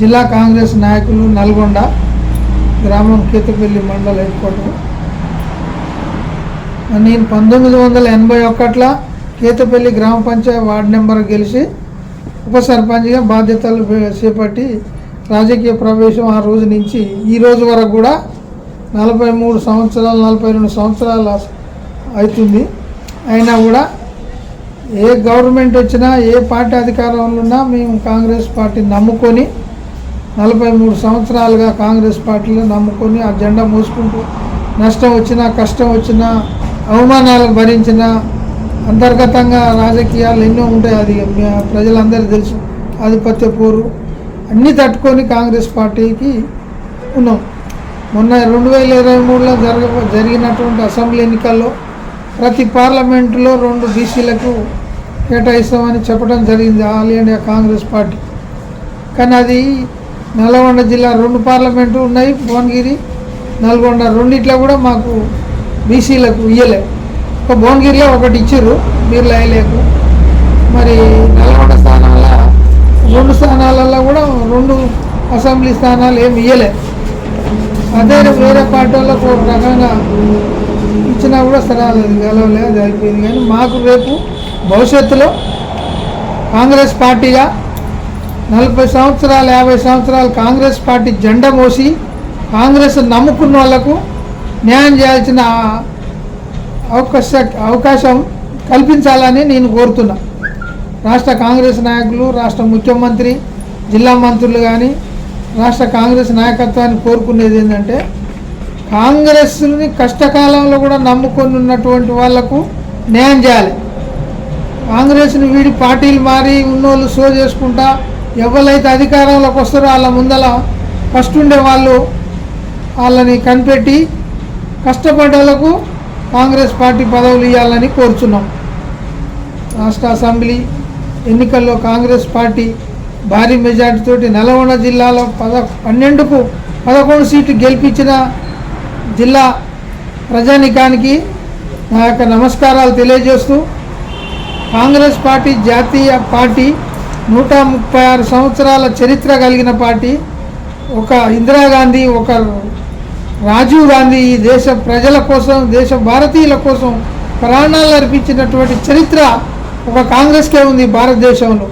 జిల్లా కాంగ్రెస్ నాయకులు, నల్గొండ గ్రామం, కేతుపల్లి మండల హెడ్ క్వార్టర్. నేను 1981లో కేతుపల్లి గ్రామ పంచాయతీ వార్డు నెంబర్ గెలిచి ఉప సర్పంచ్గా బాధ్యతలు చేపట్టి రాజకీయ ప్రవేశం ఆ రోజు నుంచి ఈ రోజు వరకు కూడా 43 సంవత్సరాలు 42 సంవత్సరాలు అవుతుంది. అయినా కూడా ఏ గవర్నమెంట్ వచ్చినా, ఏ పార్టీ అధికారంలో ఉన్నా మేము కాంగ్రెస్ పార్టీని నమ్ముకొని 43 సంవత్సరాలుగా కాంగ్రెస్ పార్టీలో నమ్ముకొని ఆ జెండా మోసుకుంటూ నష్టం వచ్చినా, కష్టం వచ్చినా, అవమానాలు భరించిన, అంతర్గతంగా రాజకీయాలు ఎన్నో ఉంటాయి. అది ప్రజలందరూ తెలుసు. ఆధిపత్య పోరు అన్నీ తట్టుకొని కాంగ్రెస్ పార్టీకి ఉన్నాం. మొన్న 2023లో జరిగినటువంటి అసెంబ్లీ ఎన్నికల్లో ప్రతి పార్లమెంటులో 2 బీసీలకు కేటాయిస్తామని చెప్పడం జరిగింది ఆల్ ఇండియా కాంగ్రెస్ పార్టీ. కానీ అది నల్గొండ జిల్లా 2 పార్లమెంటు ఉన్నాయి, భువనగిరి, నల్గొండ, రెండిట్లో కూడా మాకు బీసీలకు ఇయ్యలే. ఒక భువనగిరిలో ఒకటి ఇచ్చారు, బీర్లా ఐలేకు. మరి నల్గొండ స్థానాల 2 స్థానాలలో కూడా 2 అసెంబ్లీ స్థానాలు ఏమి ఇయ్యలే. అదే వేరే పార్టీ వాళ్ళకు ఒక రకంగా ఇచ్చినా కూడా సరే గెలవలే, అది అయిపోయింది. కానీ మాకు రేపు భవిష్యత్తులో కాంగ్రెస్ పార్టీగా 40 సంవత్సరాలు 50 సంవత్సరాలు కాంగ్రెస్ పార్టీ జెండా మోసి కాంగ్రెస్ నమ్ముకున్న వాళ్లకు న్యాయం చేయాల్సిన అవకాశం కల్పించాలని నేను కోరుతున్నా. రాష్ట్ర కాంగ్రెస్ నాయకులు, రాష్ట్ర ముఖ్యమంత్రి, జిల్లా మంత్రులు కానీ రాష్ట్ర కాంగ్రెస్ నాయకత్వాన్ని కోరుకునేది ఏంటంటే, కాంగ్రెస్ని కష్టకాలంలో కూడా నమ్ముకొని ఉన్నటువంటి వాళ్లకు న్యాయం చేయాలి. కాంగ్రెస్ని వీడి పార్టీలు మారి ఉన్నోళ్ళు షో చేసుకుంటా ఎవరైతే అధికారంలోకి వస్తారో వాళ్ళ ముందల ఫస్ట్ ఉండే వాళ్ళు వాళ్ళని కనిపెట్టి కష్టపడ్డలకు కాంగ్రెస్ పార్టీ పదవులు ఇవ్వాలని కోరుచున్నాం. రాష్ట్ర అసెంబ్లీ ఎన్నికల్లో కాంగ్రెస్ పార్టీ భారీ మెజార్టీతోటి నల్గొండ జిల్లాలో 12కు 11 సీట్లు గెలిపించిన జిల్లా ప్రజానికానికి నా యొక్క నమస్కారాలు తెలియజేస్తూ, కాంగ్రెస్ పార్టీ జాతీయ పార్టీ, 136 సంవత్సరాల చరిత్ర కలిగిన పార్టీ, ఒక ఇందిరాగాంధీ, ఒక రాజీవ్ గాంధీ ఈ దేశ ప్రజల కోసం, దేశ భారతీయుల కోసం ప్రాణాలు అర్పించినటువంటి చరిత్ర ఒక కాంగ్రెస్కే ఉంది భారతదేశంలో.